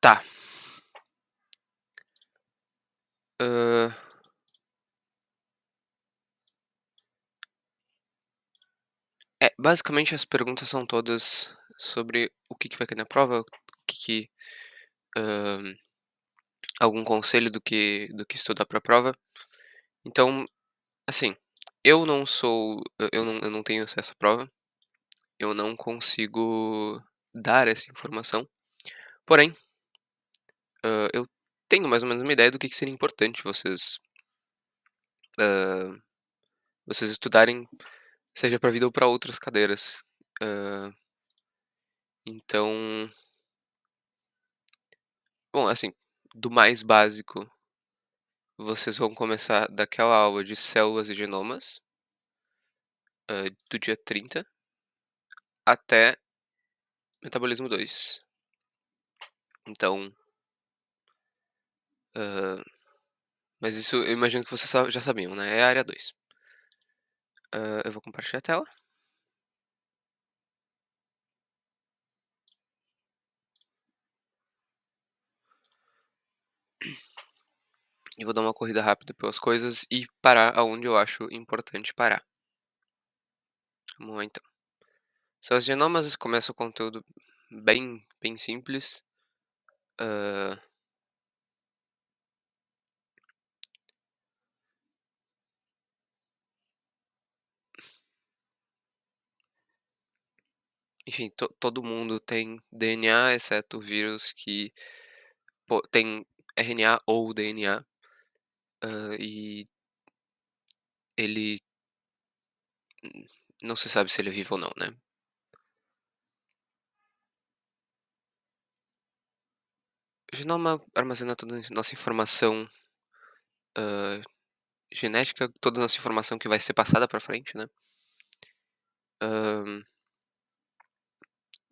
Tá. Hã, basicamente as perguntas são todas sobre o que vai cair na prova, o que hã, algum conselho do que estudar pra prova. Então, assim, eu não sou eu não tenho acesso à prova, eu não consigo dar essa informação, porém, eu tenho mais ou menos uma ideia do que seria importante hã, vocês estudarem, seja pra vida ou pra outras cadeiras. Hã, então, bom, assim, do mais básico, vocês vão começar daquela aula de células e genomas, do dia 30 até metabolismo 2. Então, hã, mas isso eu imagino que vocês já sabiam, né, é a área 2. Eu vou compartilhar a tela e vou dar uma corrida rápida pelas coisas e parar aonde eu acho importante parar. Vamos lá então. Células e genomas começa o conteúdo bem simples. hã, Enfim, todo mundo tem DNA, exceto o vírus que tem RNA ou DNA, e ele não se sabe se ele é vivo ou não, né. O genoma armazena toda a nossa informação, hã, genética, toda a nossa informação que vai ser passada pra frente, né. Hã,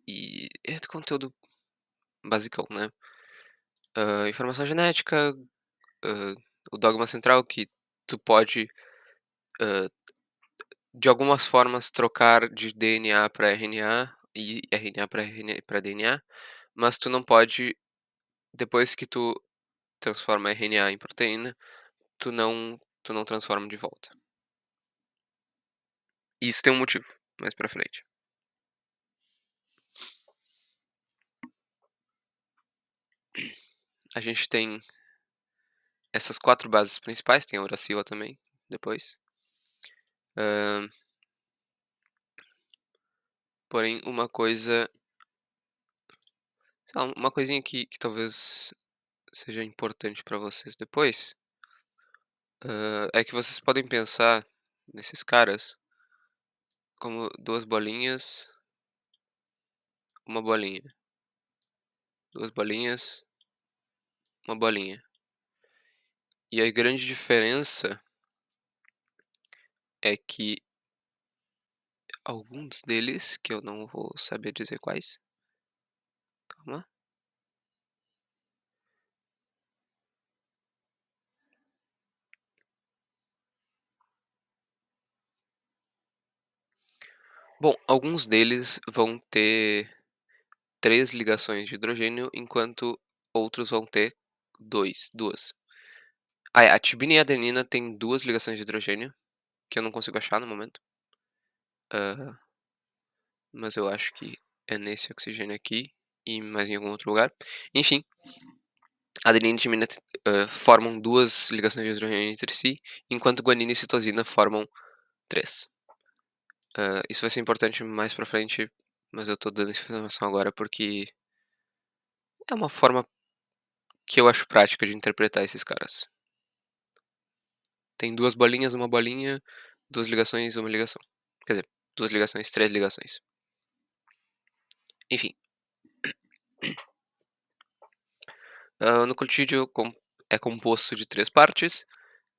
e é conteúdo basicão, né. Informação genética, hã, o dogma central que tu pode, hã, de algumas formas trocar de DNA pra RNA e RNA pra DNA, mas tu não pode, depois que tu transforma RNA em proteína, tu não transforma de volta. Isso tem um motivo, mais pra frente. A gente tem essas 4 bases principais, tem a uracila também, depois. Hã, porém uma coisa, sei lá, uma coisinha que talvez seja importante pra vocês depois, é que vocês podem pensar nesses caras como 2 bolinhas, uma bolinha, 2 bolinhas, uma bolinha. E a grande diferença é que alguns deles, que eu não vou saber dizer quais, calma. Bom, alguns deles vão ter 3 ligações de hidrogênio, enquanto outros vão ter 2. A tibina e a adenina têm 2 ligações de hidrogênio, que eu não consigo achar no momento, hã, mas eu acho que é nesse oxigênio aqui e mais em algum outro lugar. Enfim, adenina e timina formam 2 ligações de hidrogênio entre si, enquanto guanina e citosina formam 3. Isso vai ser importante mais pra frente, mas eu tô dando essa informação agora porque é uma forma que eu acho prática de interpretar esses caras. Tem 2 bolinhas, uma bolinha, 2 ligações, uma ligação. Quer dizer, 2 ligações, 3 ligações. Enfim, o nucleotídeo é composto de 3 partes,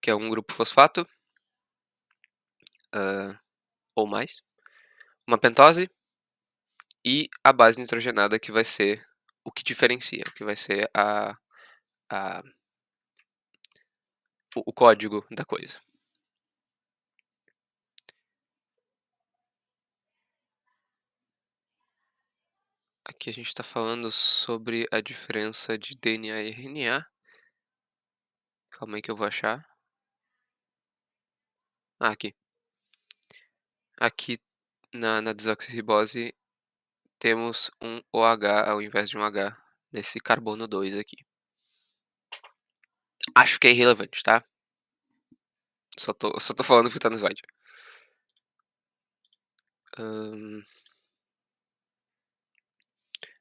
que é um grupo fosfato, hã, ou mais, uma pentose e a base nitrogenada, que vai ser o que diferencia, o que vai ser a o código da coisa. Aqui a gente está falando sobre a diferença de DNA e RNA. Calma aí que eu vou achar. Ah, aqui. Aqui na desoxirribose temos um OH ao invés de um H nesse carbono 2 aqui. Acho que é irrelevante, tá? Só tô falando porque tá no slide. Ahn,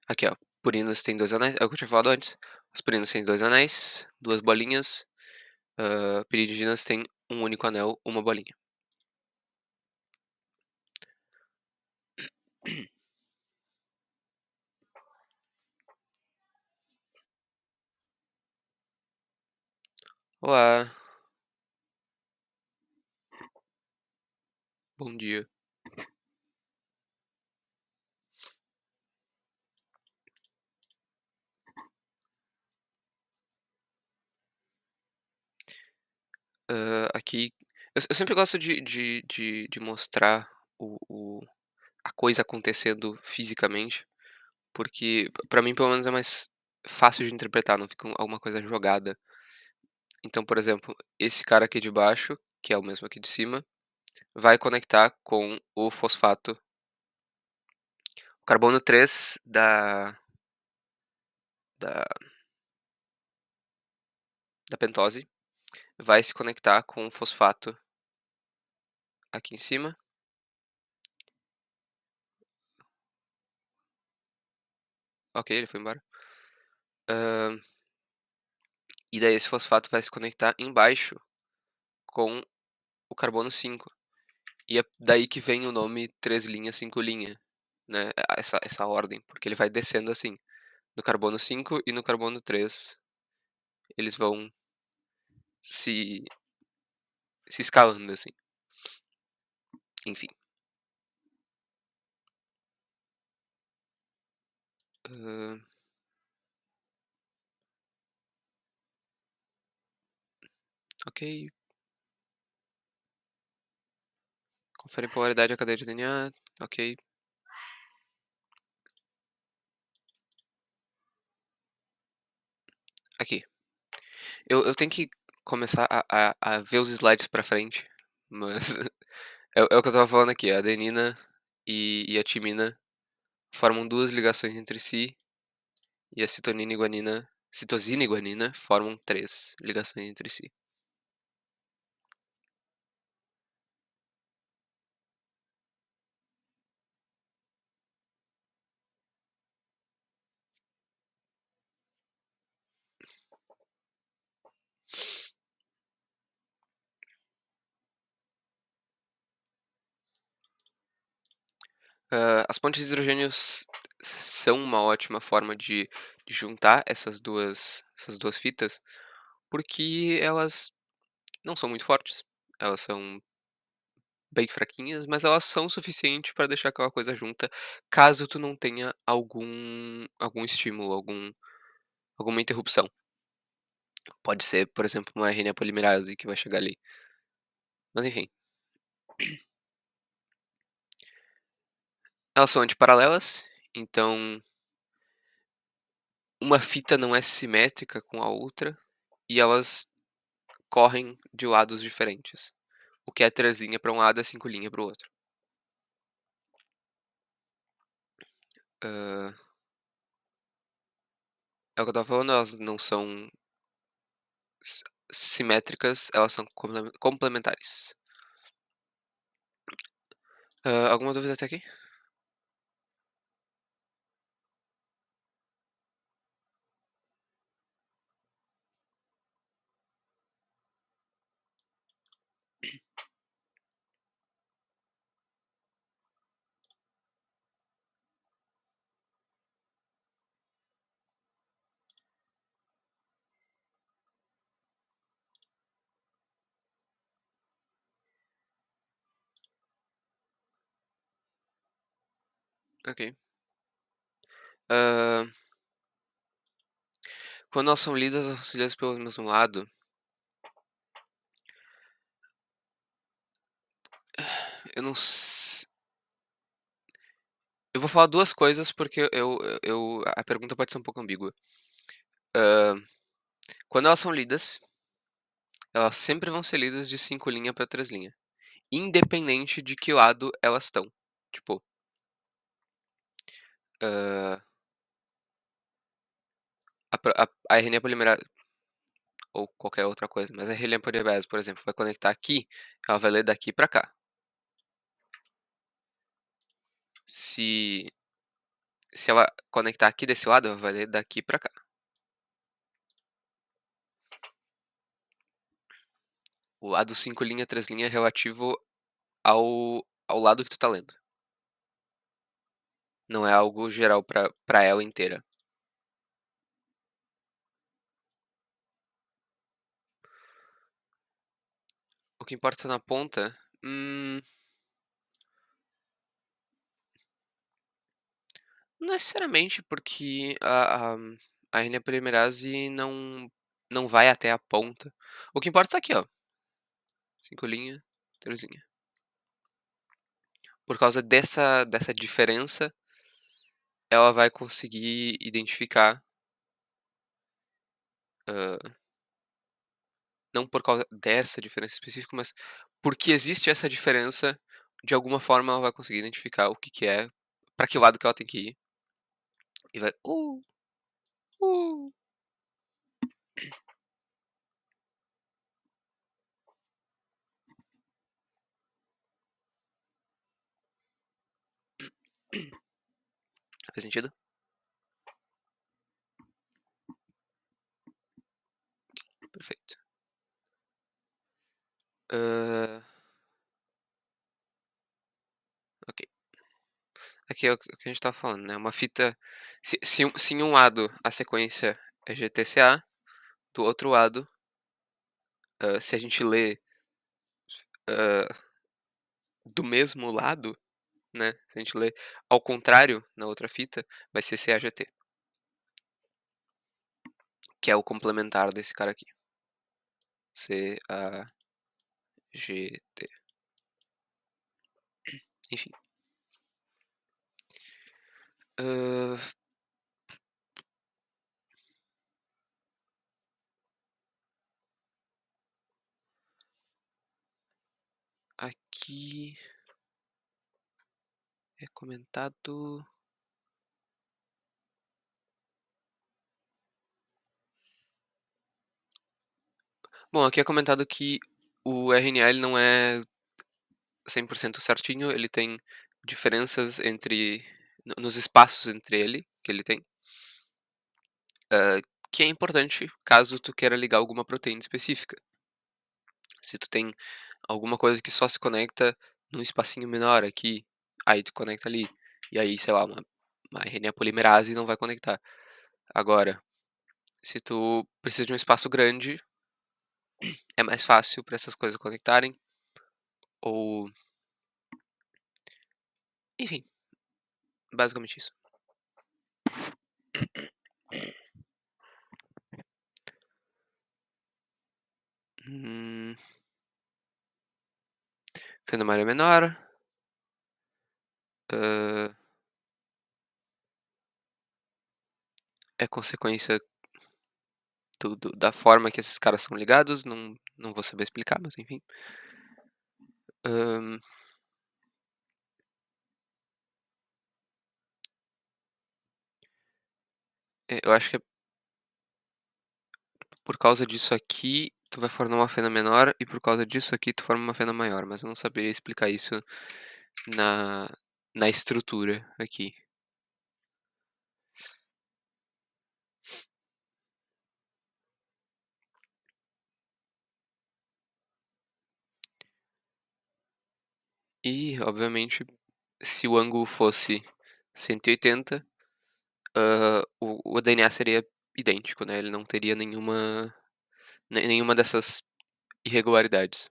Aqui, ó. Purinas tem dois anéis. É o que eu tinha falado antes. As purinas têm dois anéis, duas bolinhas. Piridinas tem um único anel, uma bolinha. Olá, bom dia. Aqui. Eu sempre gosto de mostrar a coisa acontecendo fisicamente, porque pra mim, pelo menos, é mais fácil de interpretar, não fica alguma coisa jogada. Então, por exemplo, esse cara aqui de baixo, que é o mesmo aqui de cima, vai conectar com o fosfato. O carbono 3 da, da pentose vai se conectar com o fosfato aqui em cima. Ok, ele foi embora. Ahn, e daí esse fosfato vai se conectar embaixo com o carbono 5. E é daí que vem o nome 3 linhas, 5 linha, né? Essa ordem, porque ele vai descendo assim. No carbono 5 e no carbono 3 eles vão se, se escalando assim. Enfim. Ahn, ok. Confere polaridade da cadeia de DNA. Ok. Aqui. Eu tenho que começar a ver os slides pra frente, mas é o que eu tava falando aqui. A adenina e a timina formam duas ligações entre si, e a citosina e guanina formam três ligações entre si. As pontes de hidrogênio são uma ótima forma de juntar essas duas fitas, porque elas não são muito fortes. Elas são bem fraquinhas, mas elas são suficientes para deixar aquela coisa junta, caso tu não tenha algum estímulo, alguma interrupção. Pode ser, por exemplo, uma RNA polimerase que vai chegar ali. Mas enfim, elas são antiparalelas, então uma fita não é simétrica com a outra e elas correm de lados diferentes. O que é 3 linha para um lado é 5 linha para o outro. Hã, é o que eu estava falando, elas não são si simétricas, elas são complementares. Alguma dúvida até aqui? Ok. Hã, quando elas são lidas, auxiliadas pelo mesmo lado, eu não s Eu vou falar 2 coisas, porque a pergunta pode ser um pouco ambígua. Hã, quando elas são lidas, elas sempre vão ser lidas de 5 linha pra 3 linha, independente de que lado elas estão. Tipo, hã, a RNA polimerase ou qualquer outra coisa, mas a RNA polimerase, por exemplo, vai conectar aqui, ela vai ler daqui pra cá. Se se ela conectar aqui desse lado, ela vai ler daqui pra cá. O lado 5 linha, 3 linha é relativo ao lado que tu tá lendo. Não é algo geral pra ela inteira. O que importa na ponta? Não necessariamente, porque a RNA polimerase não vai até a ponta. O que importa tá aqui, ó, 5 linha, 3 linha. Por causa dessa diferença, ela vai conseguir identificar, hã, não por causa dessa diferença específica, mas porque existe essa diferença, de alguma forma ela vai conseguir identificar o que que é, pra que lado que ela tem que ir, e vai: uh". Faz sentido? Perfeito. Hã, ok. Aqui é o que a gente estava falando, né, uma fita, se em um lado a sequência é GTCA, do outro lado, se a gente lê, hã, do mesmo lado, né, se a gente lê ao contrário na outra fita, vai ser CAGT, que é o complementar desse cara aqui, CAGT. Enfim. Hã, aqui é comentado, bom, aqui é comentado que o RNA ele não é 100% certinho, ele tem diferenças entre nos espaços entre ele, que ele tem, que é importante caso tu queira ligar alguma proteína específica. Se tu tem alguma coisa que só se conecta num espacinho menor aqui, aí tu conecta ali, e aí, sei lá, uma RNA polimerase não vai conectar. Agora, se tu precisa de um espaço grande, é mais fácil para essas coisas conectarem, ou enfim, basicamente isso. Hum, Fenômeno é menor, hã, é consequência da forma que esses caras são ligados, não vou saber explicar, mas enfim. Hã, eu acho que é por causa disso aqui, tu vai formar uma fenda menor, e por causa disso aqui tu forma uma fenda maior, mas eu não saberia explicar isso na na estrutura aqui, e obviamente, se o ângulo fosse 180, o DNA seria idêntico, né, ele não teria nenhuma dessas irregularidades,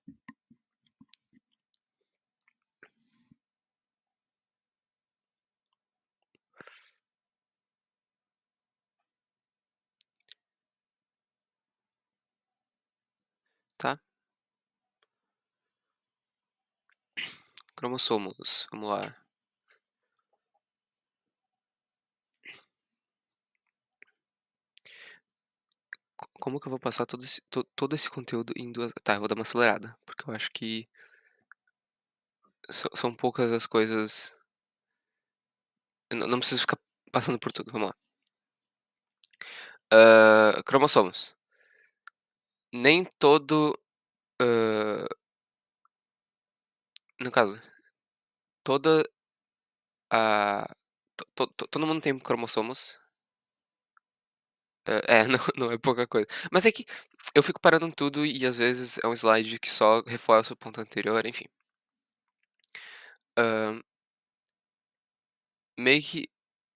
tá. Cromossomos, vamos lá. como que eu vou passar todo esse conteúdo em 2 tá, eu vou dar uma acelerada, porque eu acho que são poucas as coisas. Eu não preciso ficar passando por tudo, vamos lá. Cromossomos. Nem todo, hã, no caso, toda a todo mundo tem cromossomos. Não não é pouca coisa. Mas é que eu fico parando em tudo e às vezes é um slide que só reforça o ponto anterior, enfim. Hã, meio que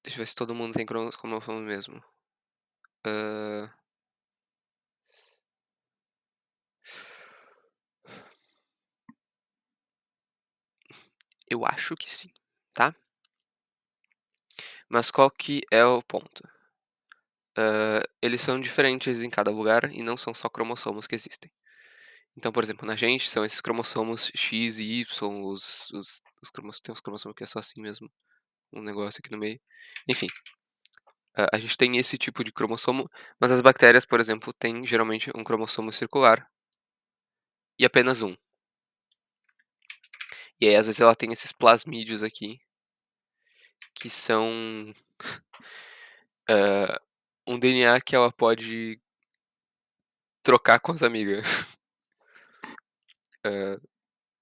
deixa eu ver se todo mundo tem cromossomo mesmo. Hã, eu acho que sim, tá. Mas qual que é o ponto? Eles são diferentes em cada lugar e não são só cromossomos que existem. Então, por exemplo, na gente são esses cromossomos X e Y, os tem uns cromossomos que é só assim mesmo, um negócio aqui no meio. Enfim, a gente tem esse tipo de cromossomo, mas as bactérias, por exemplo, têm geralmente um cromossomo circular e apenas um. E aí, às vezes, ela tem esses plasmídeos aqui, que são, hã, um DNA que ela pode trocar com as amigas.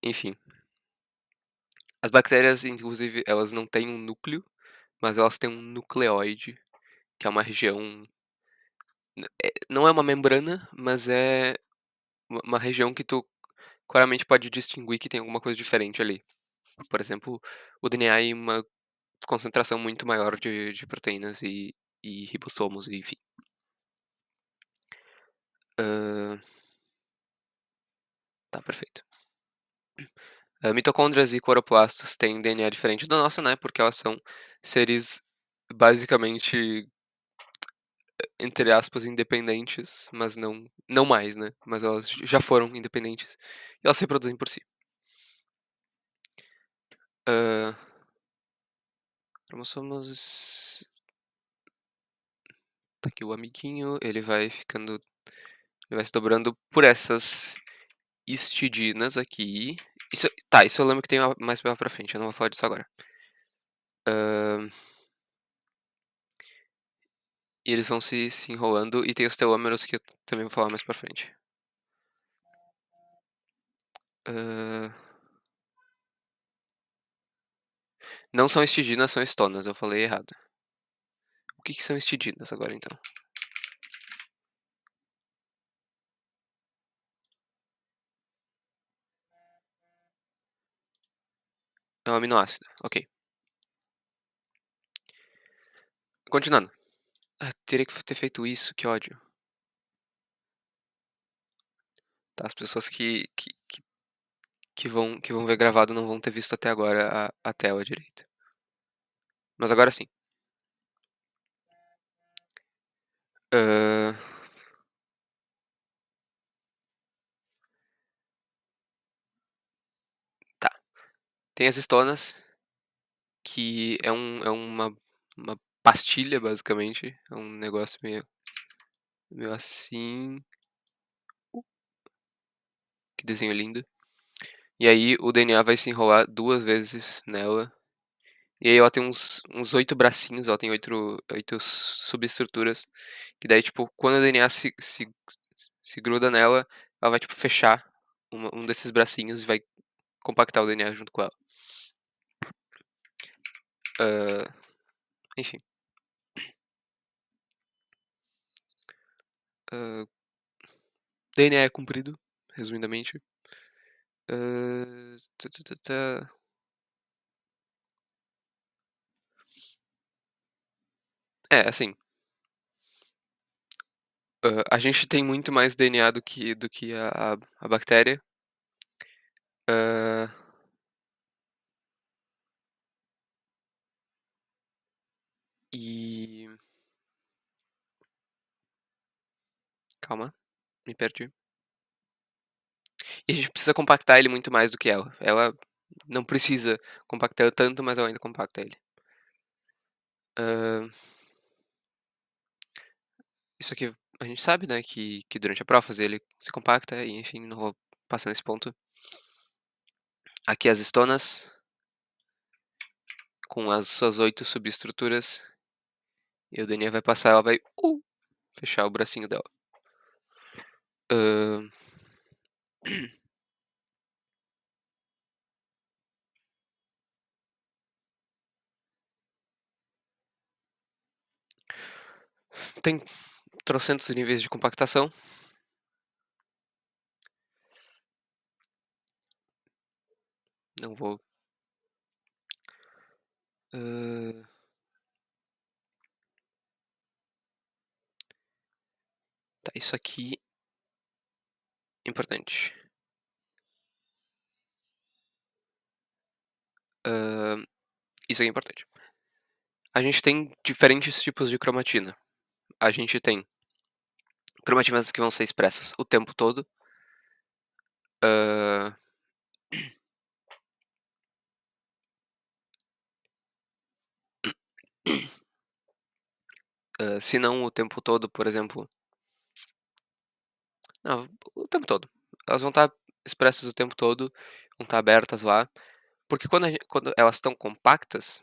Enfim, as bactérias, inclusive, elas não têm um núcleo, mas elas têm um nucleoide, que é uma região. Não é uma membrana, mas é uma região que tu claramente pode distinguir que tem alguma coisa diferente ali. Por exemplo, o DNA em uma concentração muito maior de proteínas e ribossomos, enfim. Hã, tá, perfeito. Mitocôndrias e cloroplastos têm DNA diferente do nosso, né, porque elas são seres basicamente, entre aspas, "independentes", mas não mais, né, mas elas já foram independentes e elas se reproduzem por si. Hã, cromossomos, tá aqui o amiguinho, ele vai se dobrando por essas histidinas aqui. Isso eu lembro que tem mais pra frente, eu não vou falar disso agora. Hã, e eles vão se enrolando e tem os telômeros que eu também vou falar mais pra frente. Hã, não são histidinas, são estonas, eu falei errado. O que que são histidinas agora então? É um aminoácido, ok. Continuando. Teria que ter feito isso, que ódio. Tá, as pessoas que vão ver gravado não vão ter visto até agora a tela direito. Mas agora sim. Hã, tá. Tem as estonas, que é uma pastilha basicamente, é um negócio meio assim. Que desenho lindo. E aí o DNA vai se enrolar 2 vezes nela, e aí ela tem uns 8 bracinhos, ela tem oito subestruturas, que daí, tipo, quando o DNA se gruda nela, ela vai, tipo, fechar um desses bracinhos e vai compactar o DNA junto com ela. Hã, enfim, hã, DNA é comprido, resumidamente. Tã tã tã tã. É, assim, a gente tem muito mais DNA do que a bactéria. Hã, e calma, me perdi. E a gente precisa compactar ele muito mais do que ela. Ela não precisa compactar tanto, mas ela ainda compacta ele. Hã, isso aqui a gente sabe, né, que durante a prófase ele se compacta e, enfim, não vou passar nesse ponto. Aqui as estonas, com as suas 8 subestruturas, e o DNA vai passar, ela vai fechar o bracinho dela. Hã, tem trocentos níveis de compactação. Não vou. hã, tá, isso aqui é importante. Hã, isso aqui é importante. A gente tem diferentes tipos de cromatina. A gente tem cromatinas que vão ser expressas o tempo todo. hã, se não o tempo todo, por exemplo. Não, o tempo todo. Elas vão estar expressas o tempo todo, vão estar abertas lá, porque quando elas estão compactas,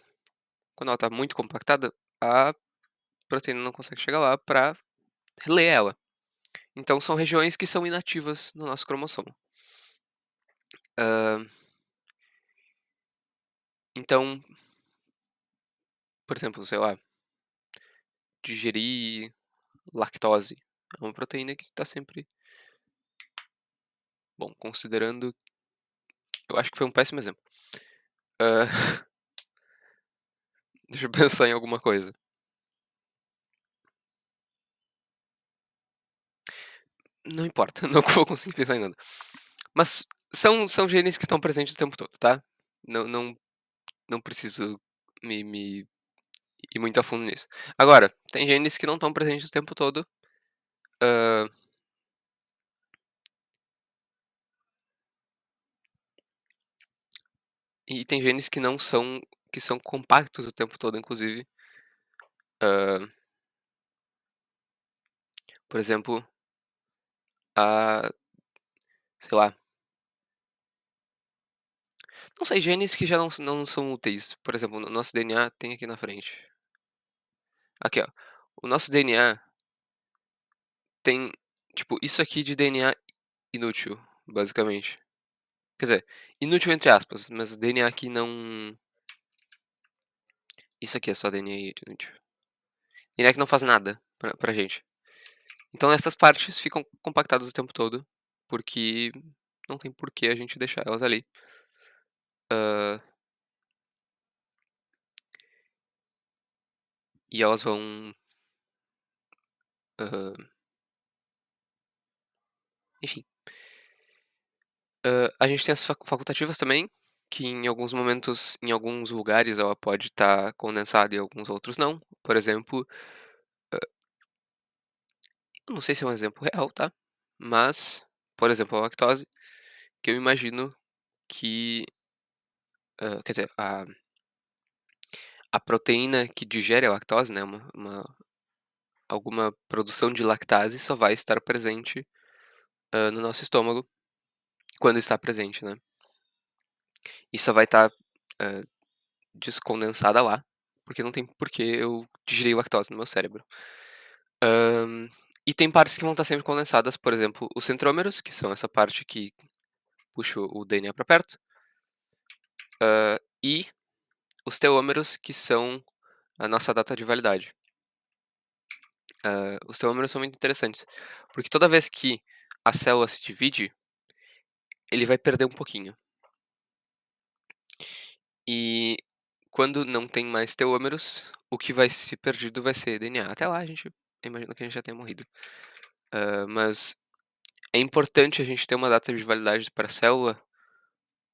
quando ela está muito compactada, a proteína não consegue chegar lá para ler ela. Então são regiões que são inativas no nosso cromossomo. Hã, então, por exemplo, sei lá, digerir lactose é uma proteína que está sempre, bom, considerando, eu acho que foi um péssimo exemplo. Hã, deixa eu pensar em alguma coisa. Não importa, não vou conseguir pensar em nada. Mas são genes que estão presentes o tempo todo, tá? Não preciso me ir muito a fundo nisso. Agora, tem genes que não estão presentes o tempo todo, hã, e tem genes que são compactos o tempo todo, inclusive. Hã, por exemplo, a sei lá, não sei, genes que já não são úteis. Por exemplo, no nosso DNA tem aqui na frente. Aqui, ó. O nosso DNA tem, tipo, isso aqui de DNA inútil, basicamente. Quer dizer, inútil entre aspas, mas DNA aqui não. Isso aqui é só DNA inútil. DNA que não faz nada pra gente. Então essas partes ficam compactadas o tempo todo, porque não tem por que a gente deixar elas ali. Hã, e elas vão, hã, enfim. A gente tem as facultativas também, que em alguns momentos, em alguns lugares ela pode estar condensada e alguns outros não. Por exemplo, eu não sei se é um exemplo real, tá, mas, por exemplo, a lactose, que eu imagino que, quer dizer, a proteína que digere a lactose, né, alguma produção de lactase só vai estar presente, no nosso estômago, quando está presente, né. E só vai estar, hã, descondensada lá, porque não tem por que eu digerir lactose no meu cérebro. E tem partes que vão estar sempre condensadas, por exemplo, os centrômeros, que são essa parte que puxa o DNA para perto, e os telômeros, que são a nossa data de validade. Os telômeros são muito interessantes, porque toda vez que a célula se divide, ele vai perder um pouquinho. E quando não tem mais telômeros, o que vai ser perdido vai ser DNA. Até lá a gente imagina que a gente já tenha morrido. Mas é importante a gente ter uma data de validade para a célula,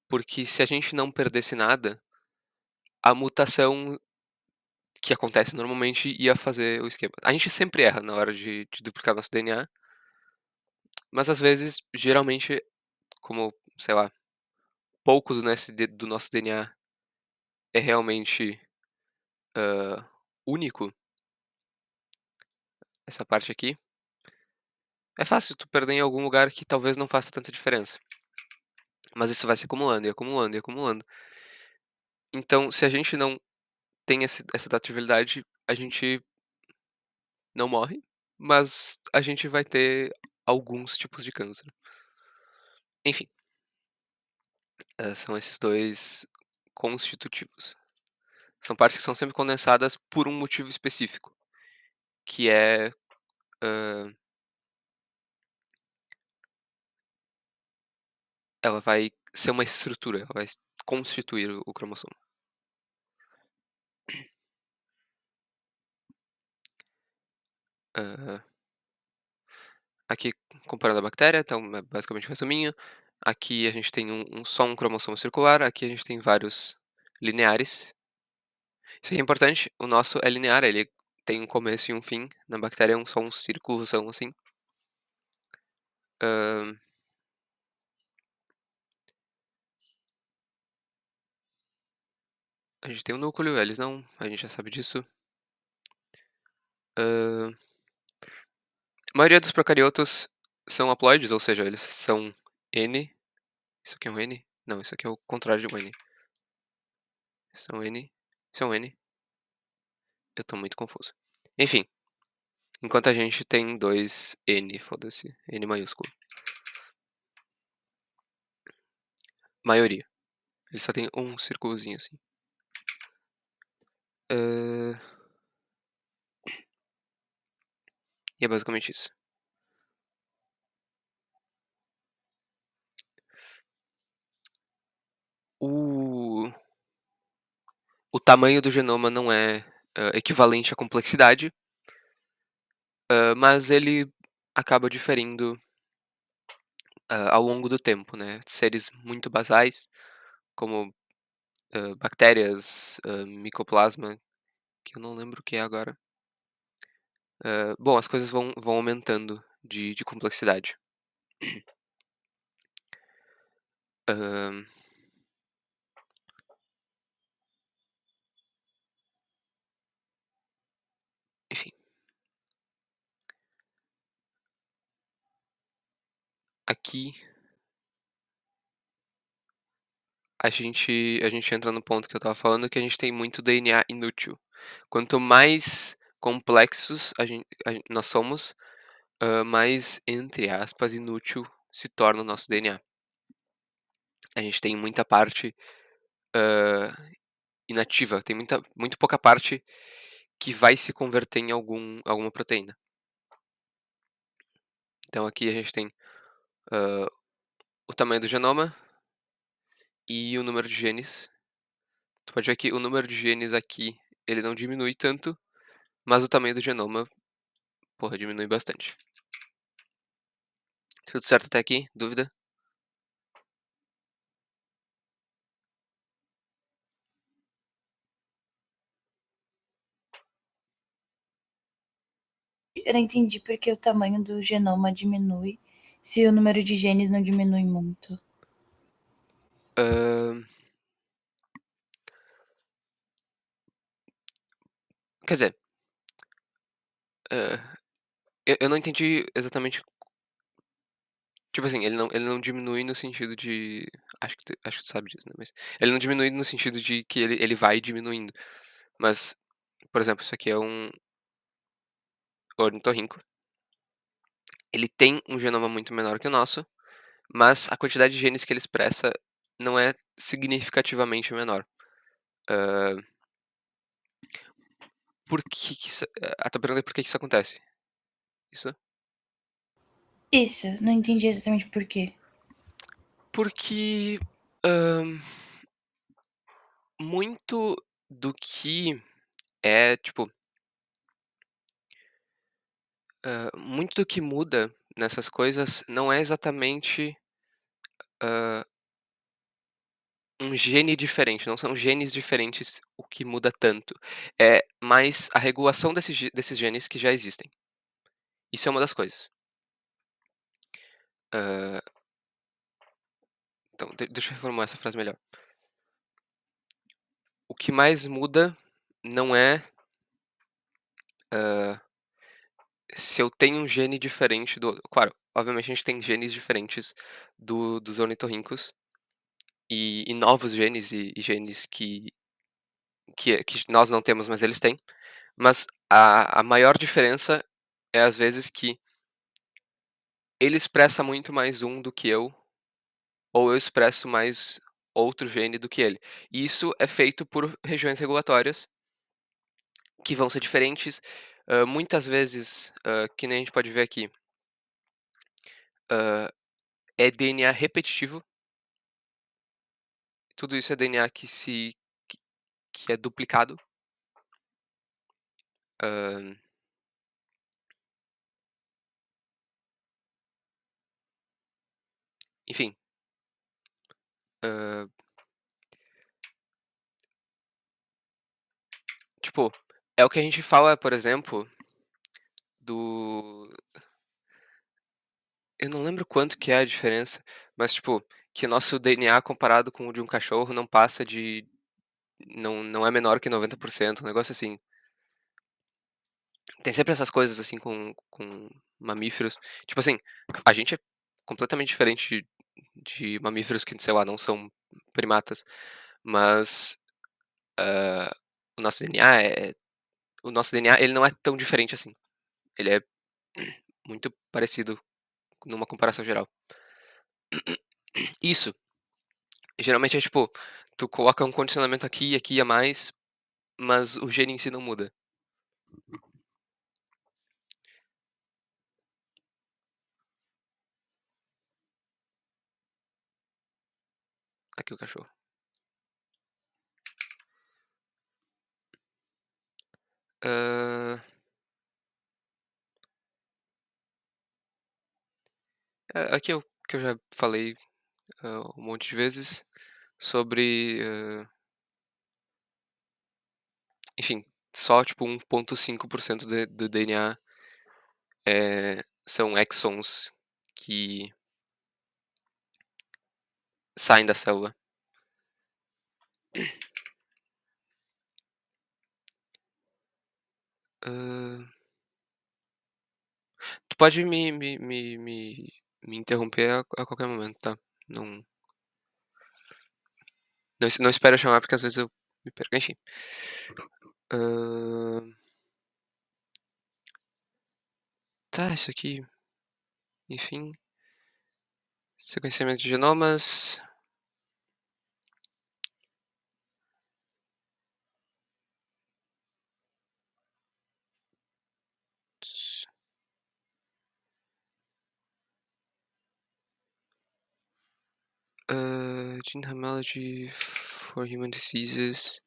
porque se a gente não perdesse nada, a mutação que acontece normalmente ia fazer o esquema. A gente sempre erra na hora de duplicar nosso DNA, mas às vezes, geralmente, como, sei lá, pouco do nosso DNA é realmente, hã, único, essa parte aqui, É fácil tu perder em algum lugar que talvez não faça tanta diferença. Mas isso vai se acumulando e acumulando e acumulando. Então, se a gente não tem essa adaptabilidade, a gente não morre, mas a gente vai ter alguns tipos de câncer. Enfim, são esses 2 constitutivos. São partes que são sempre condensadas por um motivo específico, que é, hã, ela vai ser uma estrutura, ela vai constituir o cromossomo. Hã, aqui comparando a bactéria, então é basicamente um resuminho. Aqui a gente tem só um cromossomo circular, aqui a gente tem vários lineares. Isso aqui é importante, o nosso é linear, ele tem um começo e um fim, na bactéria é só um círculozão assim. Hã, a gente tem um núcleo, eles não, a gente já sabe disso. Hã, a maioria dos procariotos são haploides, ou seja, eles são N. Isso aqui é um N? Não, isso aqui é o contrário de um N. Isso é um N. Isso é um N. Eu tô muito confuso. Enfim, enquanto a gente tem dois N, foda-se, N maiúsculo. Maioria. Ele só tem um círculozinho assim. Hã, e é basicamente isso. O o tamanho do genoma não é, equivalente à complexidade, mas ele acaba diferindo, ao longo do tempo, né. Seres muito basais, como, bactérias, micoplasma, que eu não lembro o que é agora. Bom, as coisas vão aumentando de complexidade. Hã, enfim, aqui a gente entra no ponto que eu estava falando, que a gente tem muito DNA inútil. Quanto mais complexos nós somos, mais, entre aspas, "inútil" se torna o nosso DNA. A gente tem muita parte, hã, inativa, tem muito pouca parte que vai se converter em alguma proteína. Então aqui a gente tem, hã, o tamanho do genoma e o número de genes. Tu pode ver que o número de genes aqui, ele não diminui tanto, mas o tamanho do genoma, porra, diminui bastante. Tudo certo até aqui? Dúvida? Eu não entendi porque o tamanho do genoma diminui se o número de genes não diminui muito. Hã, quer dizer, hã, eu não entendi exatamente, tipo assim, ele não diminui no sentido de, acho que tu sabe disso, né, mas ele não diminui no sentido de que ele vai diminuindo, mas, por exemplo, isso aqui é um ornitorrinco, ele tem um genoma muito menor que o nosso, mas a quantidade de genes que ele expressa não é significativamente menor. Hã, por que que isso, a tua pergunta é por que que isso acontece? Isso? Isso, não entendi exatamente por quê. Porque, hã, muito do que é, tipo, muito do que muda nessas coisas não é exatamente, hã, um gene diferente, não são genes diferentes o que muda tanto, é mais a regulação desses genes que já existem. Isso é uma das coisas. Hã, então deixa eu reformular essa frase melhor. O que mais muda não é, hã, se eu tenho um gene diferente do outro. Claro, obviamente a gente tem genes diferentes dos ornitorrincos e novos genes e genes que nós não temos, mas eles têm. Mas a maior diferença é às vezes que ele expressa muito mais um do que eu, ou eu expresso mais outro gene do que ele. E isso é feito por regiões regulatórias que vão ser diferentes. Muitas vezes, que nem a gente pode ver aqui, hã, é DNA repetitivo. Tudo isso é DNA que que é duplicado. Hã, enfim, hã, tipo, é o que a gente fala, por exemplo, do eu não lembro quanto que é a diferença, mas, tipo, que nosso DNA comparado com o de um cachorro não passa de não é menor que 90%, um negócio assim. Tem sempre essas coisas, assim, com mamíferos. Tipo assim, a gente é completamente diferente de mamíferos que, sei lá, não são primatas, mas, hã, o nosso DNA o nosso DNA, ele não é tão diferente assim. Ele é muito parecido numa comparação geral. Isso, geralmente é tipo, tu coloca um condicionamento aqui e aqui a mais, mas o gene em si não muda. Aqui o cachorro. Hã, aqui é o que eu já falei, um monte de vezes sobre, enfim, só tipo 1,5% do DNA, são exons que saem da célula. Hã, tu pode me interromper a qualquer momento, tá? Não não espera eu chamar, porque às vezes eu me perco. Enfim. Hã, tá, isso aqui, enfim, sequenciamento de genomas, gene homology for human diseases,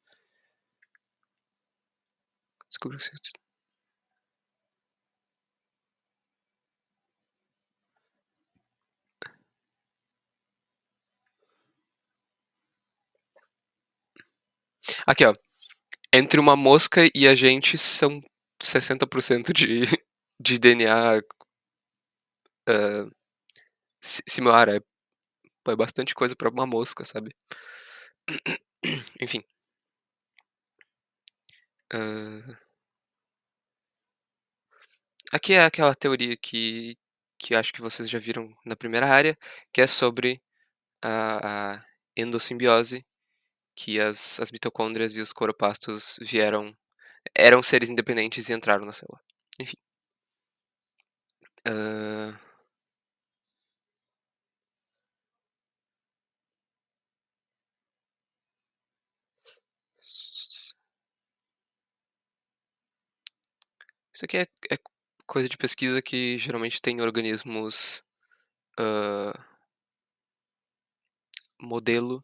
descubra aqui, ó, entre uma mosca e a gente são 60% de DNA, hã, similar, é bastante coisa pra uma mosca, sabe. Enfim, hã, aqui é aquela teoria que acho que vocês já viram na primeira área, que é sobre a endossimbiose, que as mitocôndrias e os cloroplastos eram seres independentes e entraram na célula. Enfim, hã, isso aqui é coisa de pesquisa que geralmente tem organismos, hã, modelo,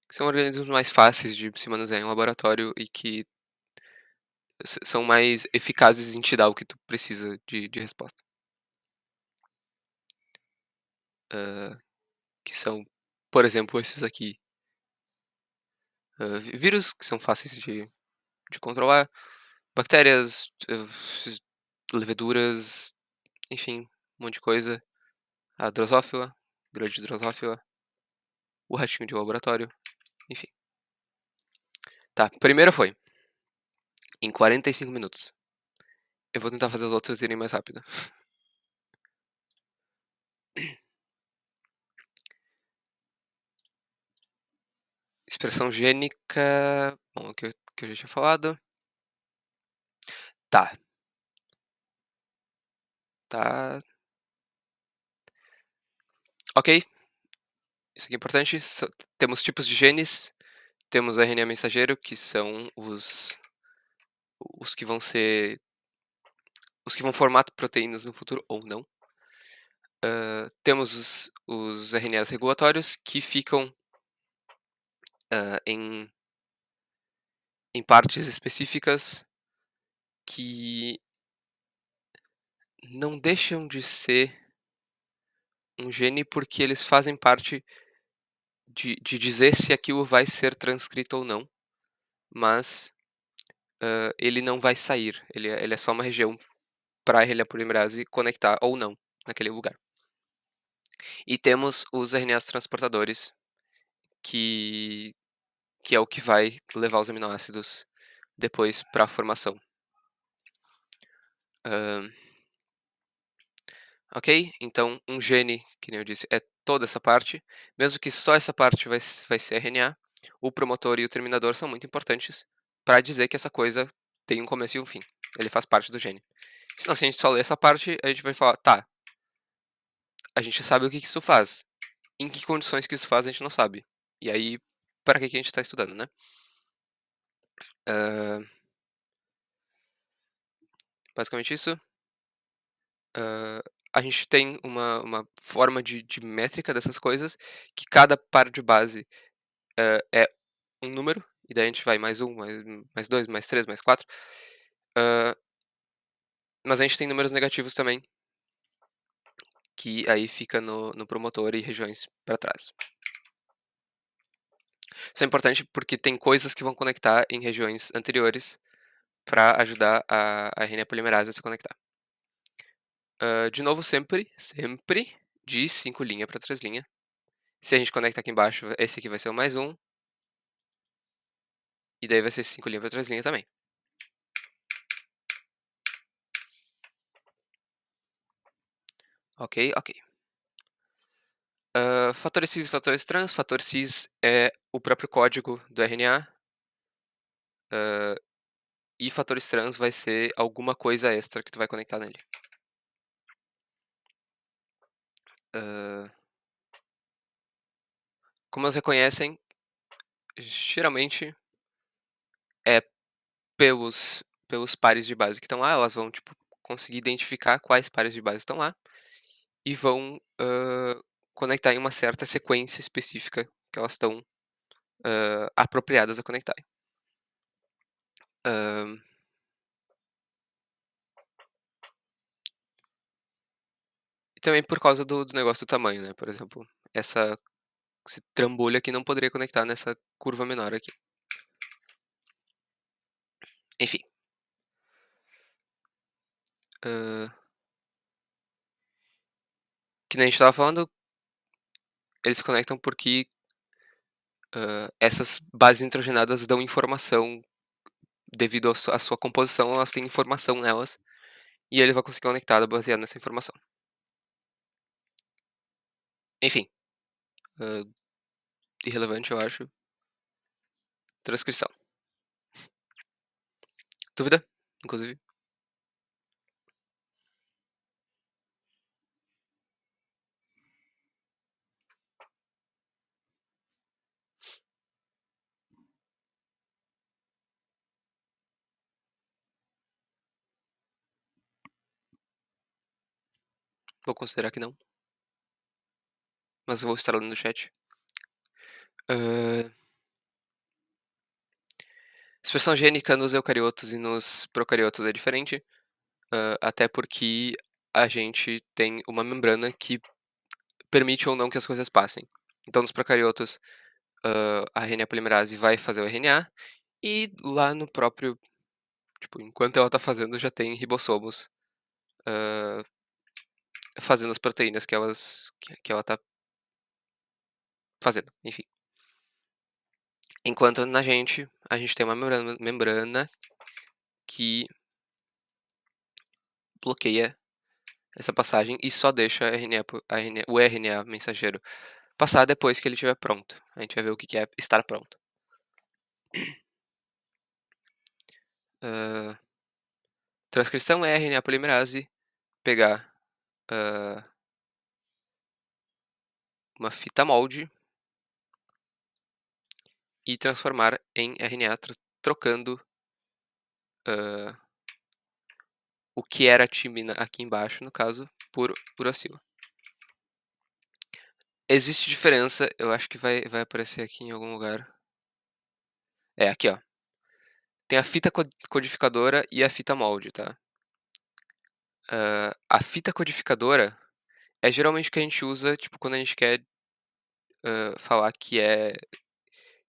que são organismos mais fáceis de se manusear em um laboratório e que são mais eficazes em te dar o que tu precisa de resposta. Que são, por exemplo, esses aqui, vírus que são fáceis de controlar, bactérias, leveduras, enfim, um monte de coisa. A Drosophila, grande Drosophila, o ratinho de laboratório, enfim. Tá, primeiro foi em 45 minutos. Eu vou tentar fazer os outros irem mais rápido. Expressão gênica. Bom, o que eu já tinha falado. Tá. Tá. Ok. Isso aqui é importante. Temos tipos de genes. Temos o RNA mensageiro, que são os que vão ser. Os que vão formar proteínas no futuro ou não. Temos os RNAs regulatórios, que ficam em partes específicas que não deixam de ser um gene porque eles fazem parte de dizer se aquilo vai ser transcrito ou não, mas ele não vai sair. Ele é só uma região para a RNA polimerase conectar ou não naquele lugar. E temos os RNAs transportadores, que, que é o que vai levar os aminoácidos depois para a formação. Ok? Então, um gene, que nem eu disse, é toda essa parte. Mesmo que só essa parte vai ser RNA, o promotor e o terminador são muito importantes para dizer que essa coisa tem um começo e um fim. Ele faz parte do gene. Senão, se a gente só ler essa parte, a gente vai falar, tá, a gente sabe o que isso faz. Em que condições que isso faz, a gente não sabe. E aí, para que a gente está estudando, né? Ah, basicamente isso. A gente tem uma forma de métrica dessas coisas, que cada par de base é um número, e daí a gente vai mais um, mais dois, mais três, mais quatro. Mas a gente tem números negativos também, que aí fica no promotor e regiões para trás. Isso é importante porque tem coisas que vão conectar em regiões anteriores para ajudar a RNA polimerase a se conectar. De novo, sempre de 5 linhas para 3 linhas. Se a gente conecta aqui embaixo, esse aqui vai ser o mais um. E daí vai ser 5 linhas para 3 linhas também. Ok, ok. Fatores cis e fatores trans. Fator cis é o próprio código do RNA. E fatores trans vai ser alguma coisa extra que tu vai conectar nele. Como elas reconhecem, geralmente é pelos pares de base que estão lá. Elas vão tipo, conseguir identificar quais pares de base estão lá e vão conectar em uma certa sequência específica que elas estão apropriadas a conectar. E também por causa do negócio do tamanho, né? Por exemplo, esse trambolho aqui não poderia conectar nessa curva menor aqui. Enfim. Que nem a gente estava falando, eles se conectam porque essas bases nitrogenadas dão informação devido à sua composição, elas têm informação nelas, e ele vai conseguir conectar baseado nessa informação. Enfim, irrelevante, eu acho. Transcrição. Dúvida? Inclusive. Vou considerar que não. Mas eu vou estar lendo no chat. Expressão gênica nos eucariotos e nos procariotos é diferente. Até porque a gente tem uma membrana que permite ou não que as coisas passem. Então, nos procariotos, a RNA polimerase vai fazer o RNA, e lá no próprio, tipo, enquanto ela tá fazendo, já tem ribossomos fazendo as proteínas que ela tá fazendo, enfim. Enquanto na gente, a gente tem uma membrana que bloqueia essa passagem e só deixa o RNA mensageiro passar depois que ele estiver pronto. A gente vai ver o que é estar pronto. Transcrição é RNA polimerase pegar uma fita molde e transformar em RNA, trocando o que era timina aqui embaixo, no caso, por uracil. Existe diferença, eu acho que vai aparecer aqui em algum lugar. É, aqui ó. Tem a fita codificadora e a fita molde, tá? A fita codificadora é geralmente o que a gente usa, tipo, quando a gente quer falar que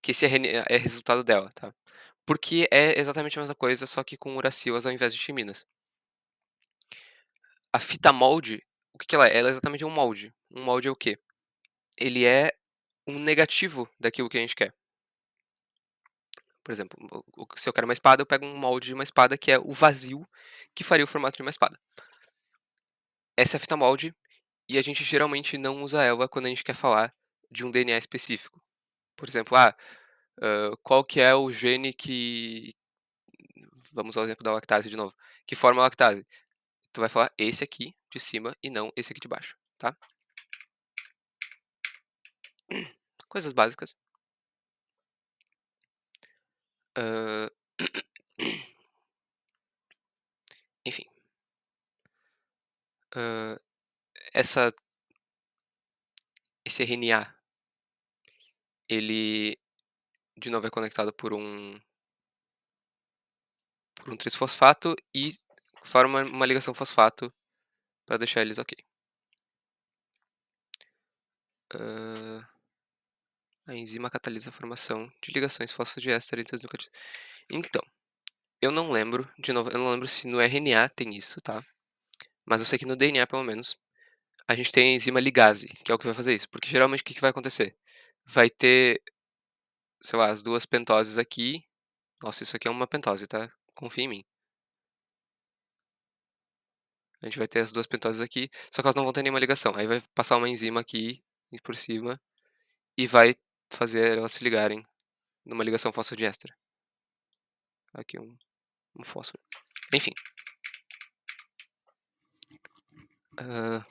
esse RNA é resultado dela, tá? Porque é exatamente a mesma coisa, só que com uracilas ao invés de timinas. A fita molde, o que ela é? Ela é exatamente um molde. Um molde é o quê? Ele é um negativo daquilo que a gente quer. Por exemplo, se eu quero uma espada, eu pego um molde de uma espada que é o vazio que faria o formato de uma espada. Essa é a fita molde, e a gente geralmente não usa ela quando a gente quer falar de um DNA específico. Por exemplo, qual que é o gene que... Vamos ao exemplo da lactase de novo. Que forma a lactase? Tu vai falar esse aqui de cima e não esse aqui de baixo, tá? Coisas básicas. Ah, enfim. Ah, esse RNA, ele, de novo, é conectado por um trisfosfato e forma uma ligação fosfato para deixar eles ok. A enzima catalisa a formação de ligações fosfodiéster entre os nucleotídeos. Então, eu não lembro, de novo, eu não lembro se no RNA tem isso, tá? Mas eu sei que no DNA, pelo menos, a gente tem a enzima ligase, que é o que vai fazer isso. Porque geralmente o que vai acontecer? Vai ter, sei lá, as duas pentoses aqui. Nossa, isso aqui é uma pentose, tá? Confia em mim. A gente vai ter as duas pentoses aqui, só que elas não vão ter nenhuma ligação. Aí vai passar uma enzima aqui por cima e vai fazer elas se ligarem numa ligação fosfodiéster. Aqui um fósforo. Enfim. ah,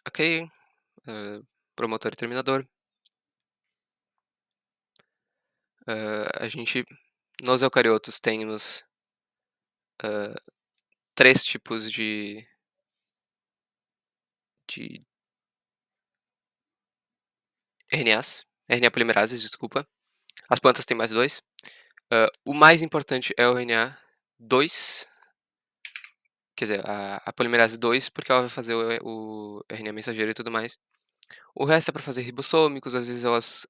ok. Promotor e terminador. A gente, nos eucariotos, temos três tipos de RNAs. RNA polimerases, desculpa. As plantas têm mais dois. O mais importante é o RNA 2, quer dizer, a polimerase 2, porque ela vai fazer o RNA mensageiro e tudo mais. O resto é para fazer ribossômicos, às vezes elas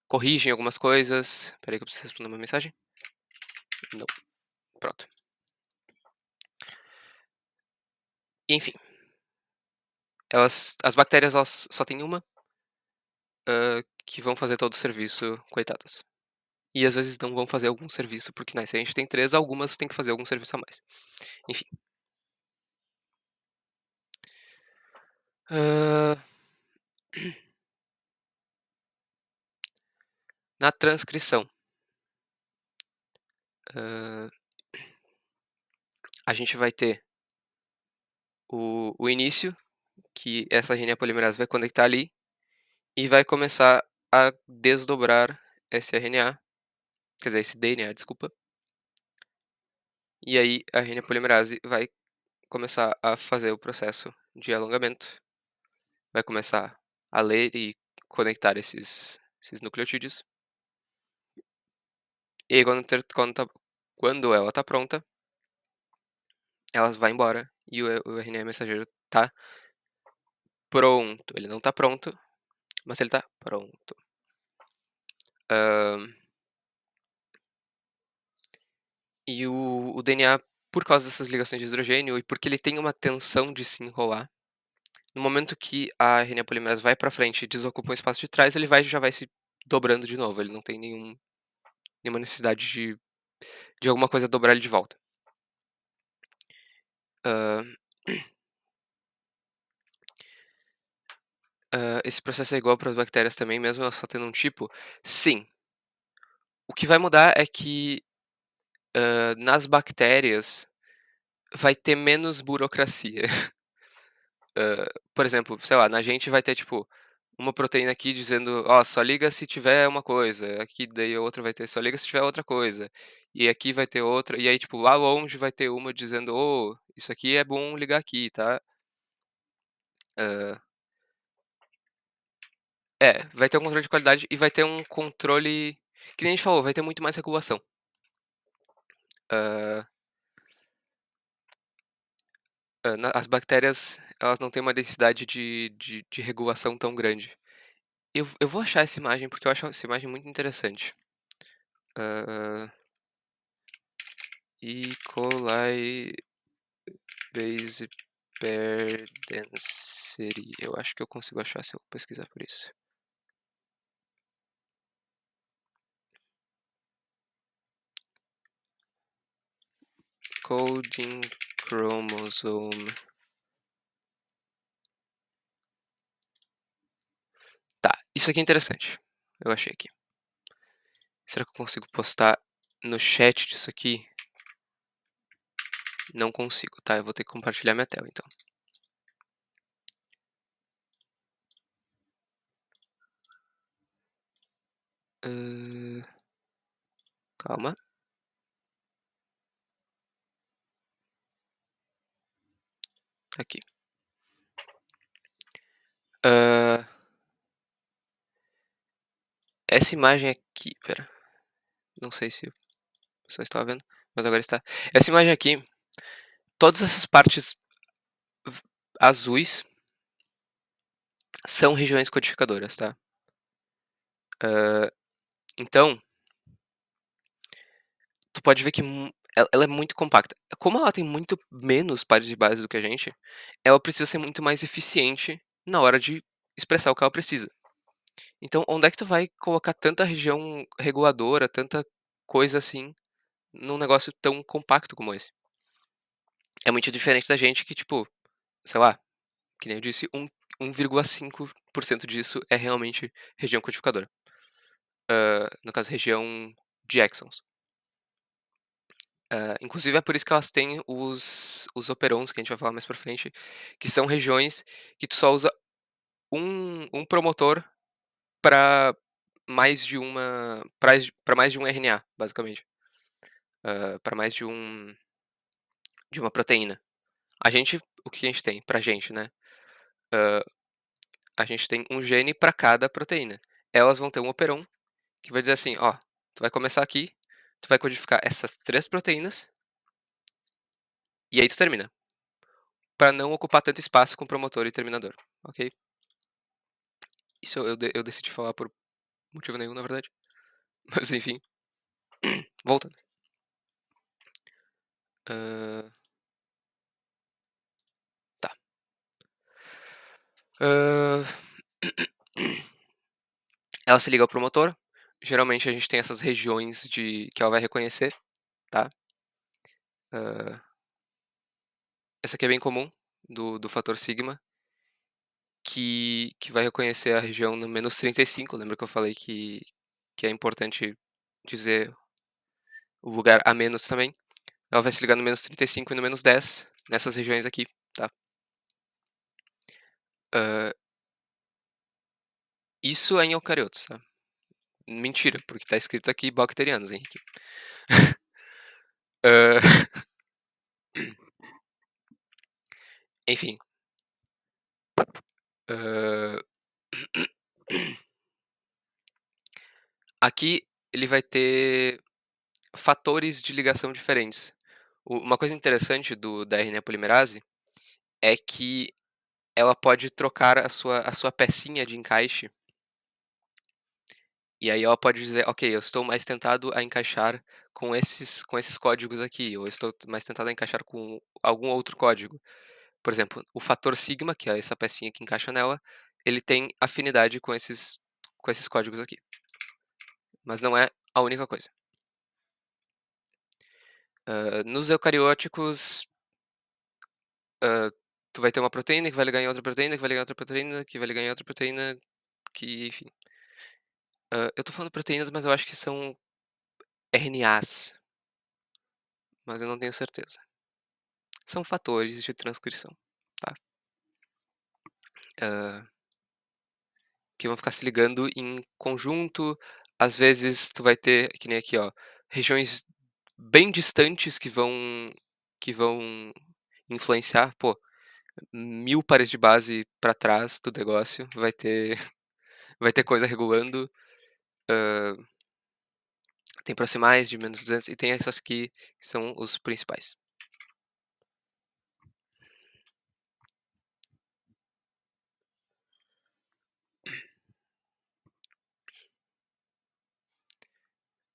corrigem algumas coisas. Peraí que eu preciso responder uma mensagem. Não. Pronto. Enfim. As bactérias elas só tem uma, que vão fazer todo o serviço, coitadas. E às vezes não vão fazer algum serviço, porque né, se a gente tem três, algumas tem que fazer algum serviço a mais. Enfim. Ah, na transcrição, ah, a gente vai ter o início, que essa RNA polimerase vai conectar ali, e vai começar a desdobrar esse RNA, quer dizer, esse DNA, desculpa. E aí a RNA polimerase vai começar a fazer o processo de alongamento, vai começar a ler e conectar esses nucleotídeos. E aí quando ela tá pronta, ela vai embora e o RNA mensageiro tá pronto. Ele não tá pronto, mas ele tá pronto. E o DNA, por causa dessas ligações de hidrogênio e porque ele tem uma tensão de se enrolar, no momento que a RNA polimerase vai para frente e desocupa um espaço de trás, ele já vai se dobrando de novo. Ele não tem nenhum nenhuma necessidade de alguma coisa dobrar ele de volta. Hã, esse processo é igual para as bactérias também, mesmo elas só tendo um tipo? Sim. O que vai mudar é que, nas bactérias vai ter menos burocracia. Por exemplo, sei lá, na gente vai ter, tipo, uma proteína aqui dizendo: "Ó, só liga se tiver uma coisa", aqui daí a outra vai ter: "Só liga se tiver outra coisa", e aqui vai ter outra, e aí, tipo, lá longe vai ter uma dizendo: "Ô, isso aqui é bom ligar aqui, tá?". Hã, vai ter um controle de qualidade e vai ter um controle que nem a gente falou, vai ter muito mais regulação. Hã, as bactérias, elas não têm uma densidade de regulação tão grande. Eu vou achar essa imagem, porque eu acho essa imagem muito interessante. Hã, E. coli base pair density. Eu acho que eu consigo achar se eu pesquisar por isso. Coding chromosome. Tá, isso aqui é interessante. Eu achei aqui. Será que eu consigo postar no chat disso aqui? Não consigo, tá? Eu vou ter que compartilhar minha tela, então. Calma. Aqui. Hã, essa imagem aqui, pera. Não sei se o pessoal estava vendo, mas agora está. Essa imagem aqui, todas essas partes v azuis são regiões codificadoras, tá? Hã, então, tu pode ver que ela é muito compacta. Como ela tem muito menos pares de base do que a gente, ela precisa ser muito mais eficiente na hora de expressar o que ela precisa. Então, onde é que tu vai colocar tanta região reguladora, tanta coisa assim, num negócio tão compacto como esse? É muito diferente da gente que, tipo, sei lá, que nem eu disse, 1,5% disso é realmente região codificadora. No caso, região de exons. Inclusive é por isso que elas têm os operons, que a gente vai falar mais pra frente, que são regiões que tu só usa um promotor para mais de uma pra mais de um RNA, basicamente. Pra mais de uma proteína. A gente o que a gente tem pra gente, né, a gente tem um gene para cada proteína. Elas vão ter um operon que vai dizer assim: "Ó, tu vai começar aqui, tu vai codificar essas 3 proteínas, e aí tu termina", para não ocupar tanto espaço com promotor e terminador, ok? Isso eu decidi falar por motivo nenhum, na verdade. Mas enfim, voltando. Hã, tá. Hã, ela se liga ao promotor, geralmente a gente tem essas regiões de que ela vai reconhecer, tá. Hã, essa aqui é bem comum, do fator sigma, que vai reconhecer a região no -35. Lembra que eu falei que é importante dizer o lugar a menos também? Ela vai se ligar no -35 e no -10, nessas regiões aqui, tá. Hã, isso é em eucariotos, tá. Mentira, porque tá escrito aqui bacterianos, Henrique. Hã, enfim, hã, aqui ele vai ter fatores de ligação diferentes. Uma coisa interessante da RNA polimerase é que ela pode trocar a sua pecinha de encaixe, e aí ela pode dizer: "Ok, eu estou mais tentado a encaixar com esses códigos aqui, ou eu estou mais tentado a encaixar com algum outro código". Por exemplo, o fator sigma, que é essa pecinha que encaixa nela, ele tem afinidade com esses códigos aqui, mas não é a única coisa. Nos eucarióticos, tu vai ter uma proteína que vai ligar em outra proteína, que vai ligar em outra proteína, que vai ligar em outra proteína, que enfim. Eu tô falando proteínas, mas eu acho que são RNAs, mas eu não tenho certeza. São fatores de transcrição, tá? Hã, que vão ficar se ligando em conjunto. Às vezes tu vai ter, que nem aqui, ó, regiões bem distantes que vão influenciar. Pô, 1000 pares de base para trás do negócio, vai ter coisa regulando. Hã, tem proximais de -200 e tem essas que são os principais.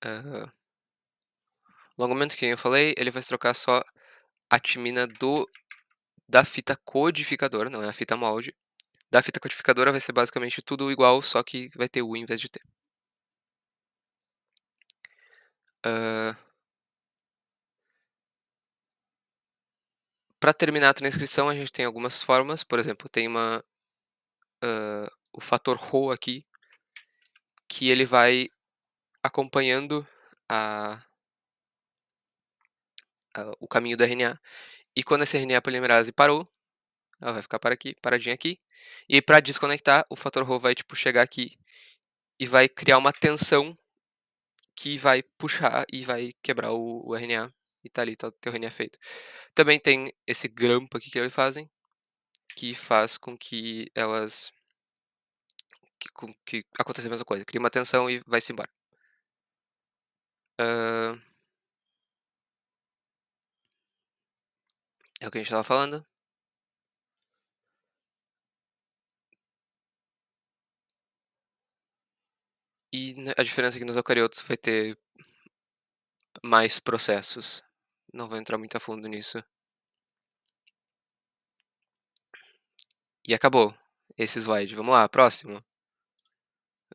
Hã, o alongamento que eu falei, ele vai trocar só a timina da fita codificadora, não é a fita molde. Da fita codificadora vai ser basicamente tudo igual, só que vai ter U em vez de T. Hã, pra terminar a transcrição, a gente tem algumas formas, por exemplo, tem o fator Rho aqui, que ele vai acompanhando a o caminho do RNA, e quando esse RNA polimerase parou, ela vai ficar paradinha aqui, e aí pra desconectar, o fator Rho vai, tipo, chegar aqui e vai criar uma tensão que vai puxar e vai quebrar o RNA, e tá ali, tá o teu RNA feito. Também tem esse grampo aqui que eles fazem, que faz com que elas que aconteça a mesma coisa, cria uma tensão e vai-se embora. Hã, é o que a gente estava falando. E a diferença é que nos eucariotos vai ter mais processos. Não vou entrar muito a fundo nisso. E acabou esse slide. Vamos lá, próximo.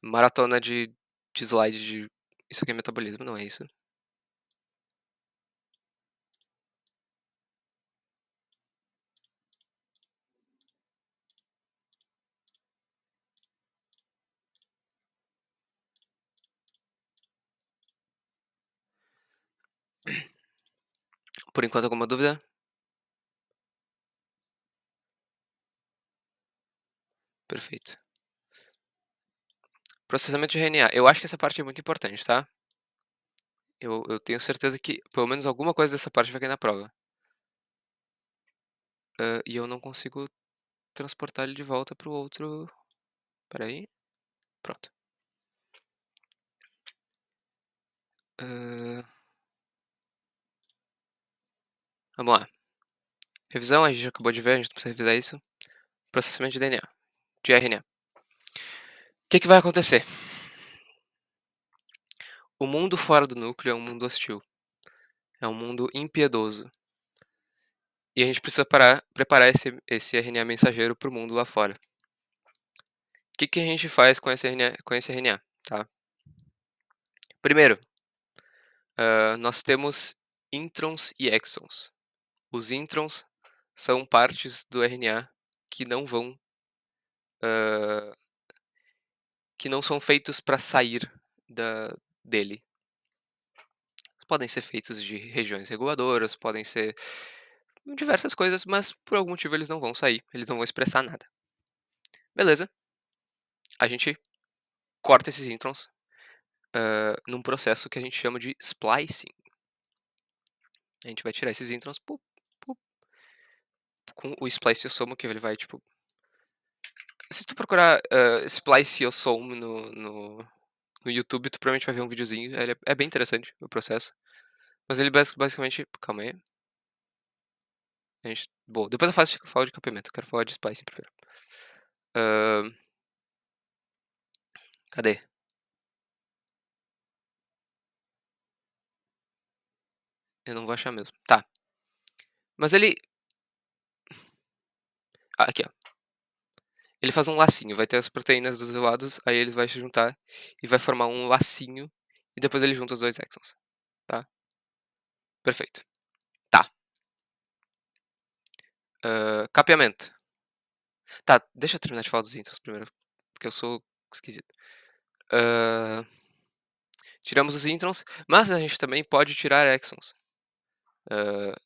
Maratona de slide de isso aqui é metabolismo, não é isso? Por enquanto, alguma dúvida? Perfeito. Processamento de RNA. Eu acho que essa parte é muito importante, tá? Eu tenho certeza que pelo menos alguma coisa dessa parte vai cair na prova. E eu não consigo transportar ele de volta para o outro. Espera aí. Pronto. Hã, vamos lá. Revisão, a gente acabou de ver, a gente não precisa revisar isso. Processamento de DNA, de RNA. O que vai acontecer? O mundo fora do núcleo é um mundo hostil. É um mundo impiedoso. E a gente precisa preparar esse RNA mensageiro para o mundo lá fora. O que a gente faz com esse RNA, tá? Primeiro, nós temos introns e exons. Os introns são partes do RNA que não vão, hã, que não são feitos para sair dele. Podem ser feitos de regiões reguladoras, podem ser diversas coisas, mas por algum motivo eles não vão sair, eles não vão expressar nada. Beleza, a gente corta esses introns, num processo que a gente chama de splicing. A gente vai tirar esses introns com o spliceosome, que ele vai, tipo, se tu procurar, spliceosome no YouTube, tu provavelmente vai ver um videozinho, ele é bem interessante o processo. Mas ele basicamente calma aí, bom, depois eu falo de capeamento, eu quero falar de splicing primeiro. Hã, cadê? Eu não vou achar mesmo. Tá, mas aqui, ó. Ele faz um lacinho, vai ter as proteínas dos lados, aí eles vai se juntar e vai formar um lacinho, e depois ele junta os 2 exons, tá. Perfeito. Tá. Capeamento. Tá, deixa eu terminar de falar dos introns primeiro, porque eu sou esquisito. Hã, tiramos os introns, mas a gente também pode tirar exons.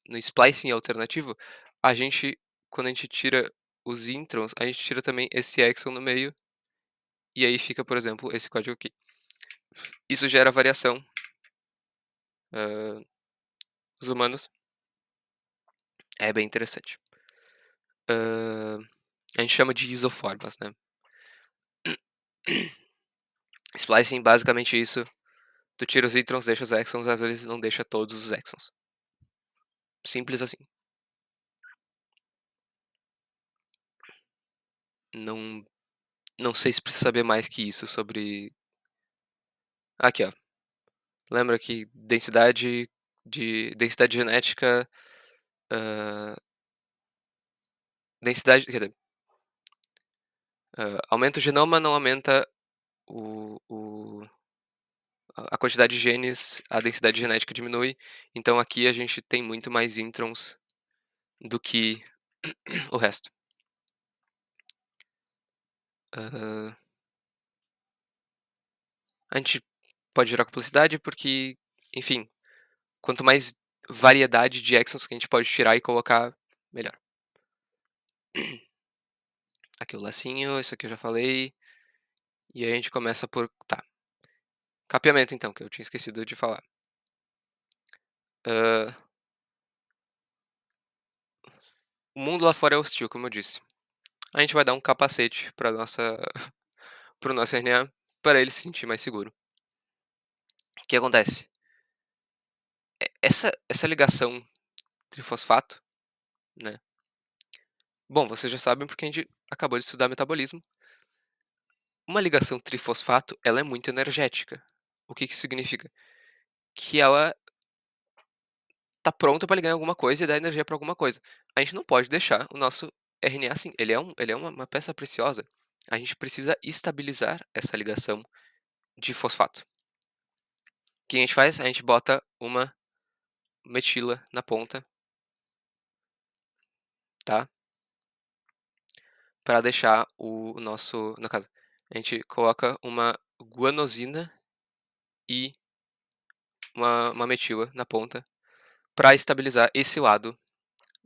No splicing alternativo, a gente quando a gente tira os introns, a gente tira também esse exon no meio, e aí fica, por exemplo, esse código aqui. Isso gera variação, hã, nos humanos. É bem interessante. Hã, a gente chama de isoformas, né. Splicing, basicamente isso, tu tira os introns, deixa os exons, às vezes não deixa todos os exons. Simples assim. Não não sei se precisa saber mais que isso sobre aqui, ó. Lembra que densidade genética, hã, densidade quer dizer, aumenta o genoma, não aumenta o a quantidade de genes, a densidade genética diminui. Então aqui a gente tem muito mais introns do que o resto. Hã, a gente pode gerar complexidade porque, enfim, quanto mais variedade de exons que a gente pode tirar e colocar, melhor. Aqui o lacinho, isso aqui eu já falei. E aí a gente começa por tá, capeamento então, que eu tinha esquecido de falar. Hã, o mundo lá fora é hostil, como eu disse. A gente vai dar um capacete para nossa para o nosso RNA, para ele se sentir mais seguro. O que acontece? Essa ligação trifosfato, né, bom, vocês já sabem porque a gente acabou de estudar metabolismo. Uma ligação trifosfato, ela é muito energética. O que que isso significa? Que ela tá pronta para ligar em alguma coisa e dar energia para alguma coisa. A gente não pode deixar o nosso RNA assim, ele é uma peça preciosa. A gente precisa estabilizar essa ligação de fosfato. O que a gente faz? A gente bota uma metila na ponta, tá? Para deixar o nosso, no caso, a gente coloca uma guanosina e uma metila na ponta para estabilizar esse lado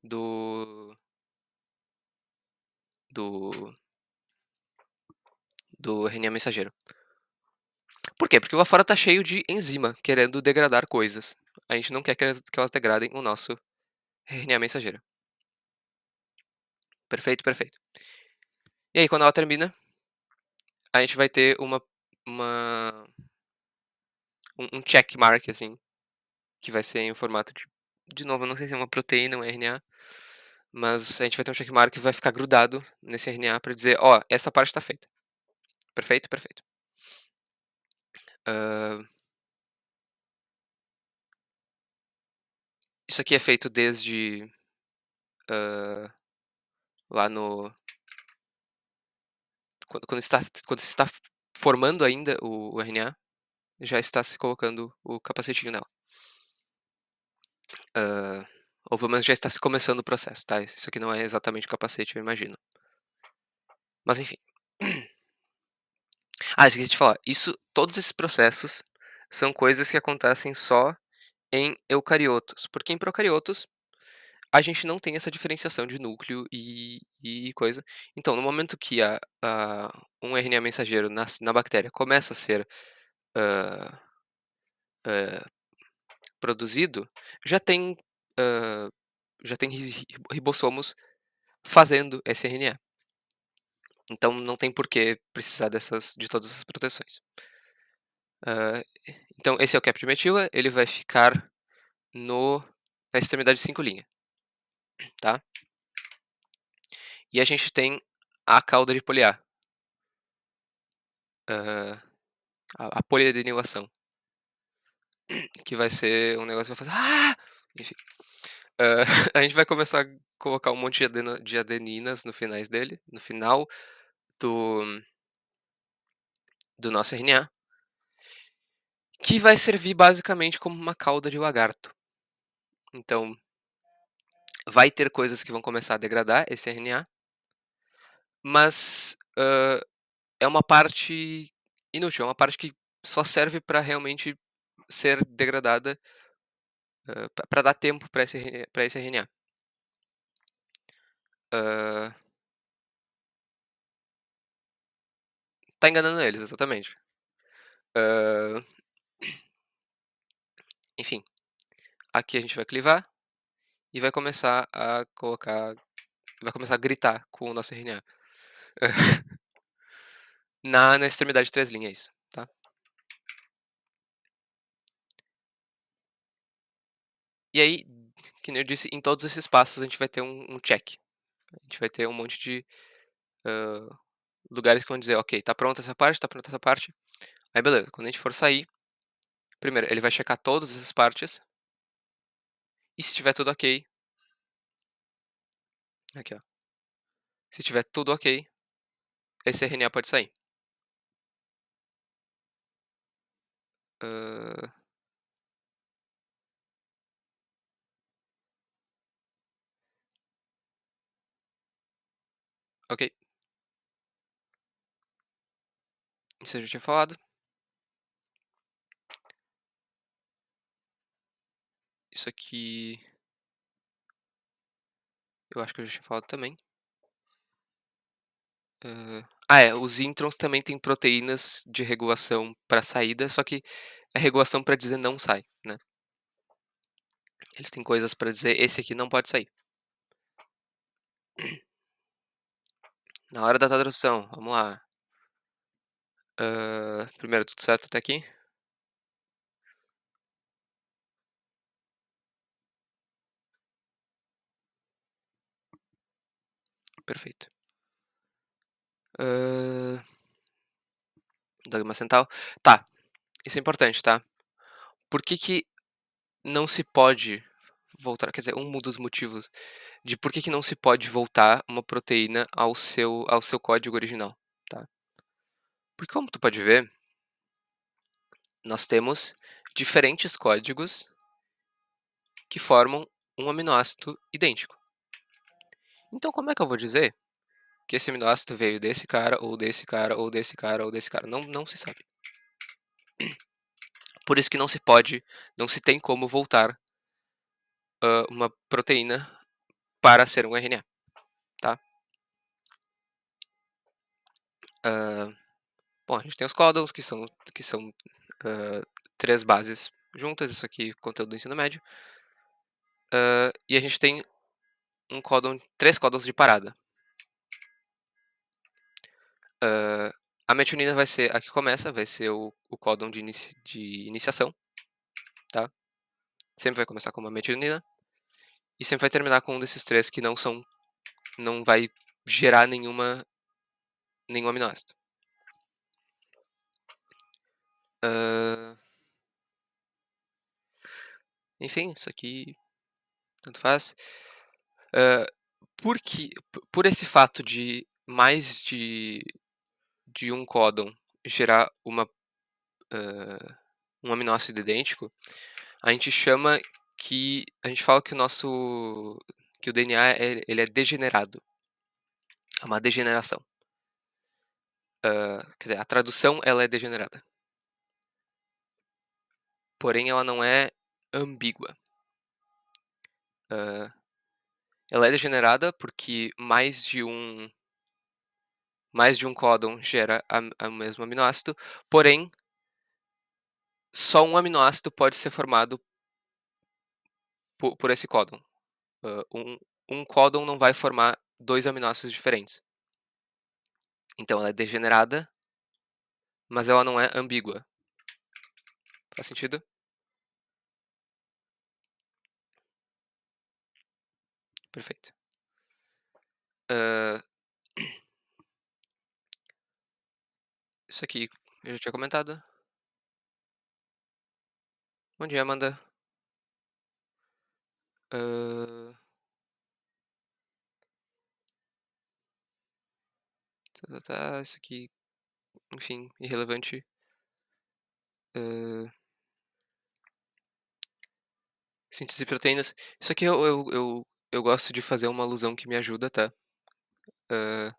do do do RNA mensageiro. Por quê? Porque lá fora tá cheio de enzima querendo degradar coisas. A gente não quer que elas degradem o nosso RNA mensageiro. Perfeito, perfeito. E aí quando ela termina, a gente vai ter uma um check mark, assim, que vai ser em formato de novo, eu não sei se é uma proteína, um RNA, mas a gente vai ter um check mark que vai ficar grudado nesse RNA para dizer: "Ó, essa parte tá feita". Perfeito, perfeito. Hã, isso aqui é feito desde, hã, lá no quando se está formando ainda o RNA, já está se colocando o capacetinho nela. Hã, ou pelo menos já está se começando o processo, tá. Isso aqui não é exatamente o capacete, eu imagino. Mas enfim. Ah, esqueci de falar, todos esses processos são coisas que acontecem só em eucariotos, porque em procariotos a gente não tem essa diferenciação de núcleo e coisa. Então, no momento que um RNA mensageiro na bactéria começa a ser, hã hã, produzido, já tem, hã, já tem ribossomos fazendo esse RNA. Então não tem por que precisar de todas essas proteções. Hã, então esse é o cap de metila, ele vai ficar no na extremidade 5' tá. E a gente tem a cauda de poliar, hã, a poliadenilação, que vai ser um negócio que vai fazer "ah", enfim. Hã, a gente vai começar a colocar um monte de adeninas no final do do nosso RNA, que vai servir basicamente como uma cauda de lagarto. Então, vai ter coisas que vão começar a degradar esse RNA, mas é uma parte inútil, é uma parte que só serve para realmente ser degradada, para dar tempo para esse RNA. Hã, tá enganando eles, exatamente. Hã, enfim, aqui a gente vai clivar e vai começar a gritar com o nosso RNA. Na extremidade 3' é isso, tá. E aí, que nem eu disse, em todos esses passos a gente vai ter um check. A gente vai ter um monte de, hã, lugares que vão dizer: "Ok, tá pronta essa parte, tá pronta essa parte". Aí beleza, quando a gente for sair, primeiro ele vai checar todas essas partes, e se tiver tudo ok, aqui ó, se tiver tudo ok, esse RNA pode sair. Hã, ok, isso eu já tinha falado. Isso aqui eu acho que eu já tinha falado também. Os introns também têm proteínas de regulação para saída, só que é regulação para dizer não sai, né. Eles têm coisas para dizer: "Esse aqui não pode sair". Na hora da tradução, vamos lá. Primeiro, tudo certo até aqui? Perfeito. Hã, Dogma central. Tá, isso é importante, tá. Por que que não se pode voltar, quer dizer, um dos motivos de por que que não se pode voltar uma proteína ao seu código original, tá. Porque como tu pode ver, nós temos diferentes códigos que formam um aminoácido idêntico. Então como é que eu vou dizer que esse aminoácido veio desse cara, ou desse cara, ou desse cara, ou desse cara? Não se sabe. Por isso que não se tem como voltar, uma proteína para ser um RNA, tá. Hã, bom, a gente tem os códons que são, hã, 3 bases juntas, isso aqui conteúdo do ensino médio, e a gente tem 3 códons de parada. Hã, a metionina vai ser a que começa, vai ser o códon de iniciação, tá. Sempre vai começar com uma metionina, e sempre vai terminar com um desses 3 que não vai gerar nenhum aminoácido. Hã, enfim, isso aqui tanto faz. Hã, por esse fato de mais de um códon gerar hã, um aminoácido idêntico, a gente fala que o DNA ele é degenerado, é uma degeneração. Quer dizer, a tradução ela é degenerada, porém ela não é ambígua. Hã, ela é degenerada porque mais de um códon gera a o mesmo aminoácido, porém, só um aminoácido pode ser formado por esse códon. Um códon não vai formar 2 aminoácidos diferentes. Então ela é degenerada, mas ela não é ambígua. Faz sentido? Perfeito. Hã, isso aqui eu já tinha comentado. Bom dia, Amanda. Hã, isso aqui, enfim, irrelevante. Hã, Síntese de proteínas. Isso aqui eu gosto de fazer uma alusão que me ajuda, tá? Hã,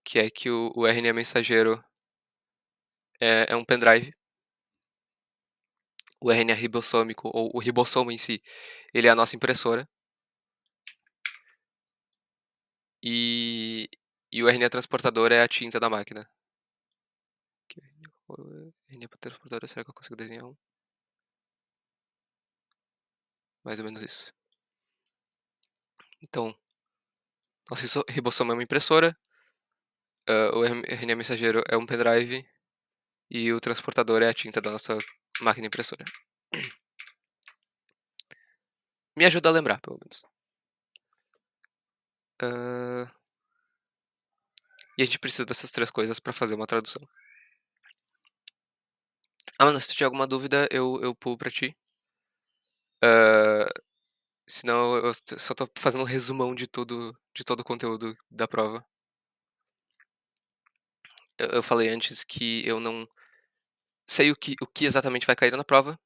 que é que o RNA mensageiro é um pendrive, o RNA ribossômico ou o ribossomo em si, ele é a nossa impressora, e o RNA transportador é a tinta da máquina. Aqui, o RNA transportador, será que eu consigo desenhar um? Mais ou menos isso. Então, nosso ribossomo é uma impressora, o RNA mensageiro é um pendrive e o transportador é a tinta da nossa máquina impressora. Me ajuda a lembrar, pelo menos. Hã, e a gente precisa dessas 3 coisas para fazer uma tradução. Ana, se tu tiver alguma dúvida, eu pulo pra ti. Hã, senão eu só tô fazendo um resumão de todo o conteúdo da prova. Eu falei antes que eu não sei o que exatamente vai cair na prova,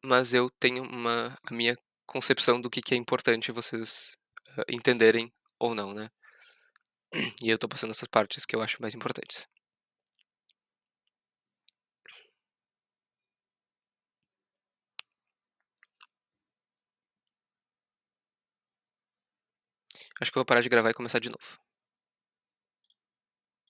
mas eu tenho a minha concepção do que é importante vocês, entenderem ou não, né. E eu tô passando essas partes que eu acho mais importantes. Acho que eu vou parar de gravar e começar de novo.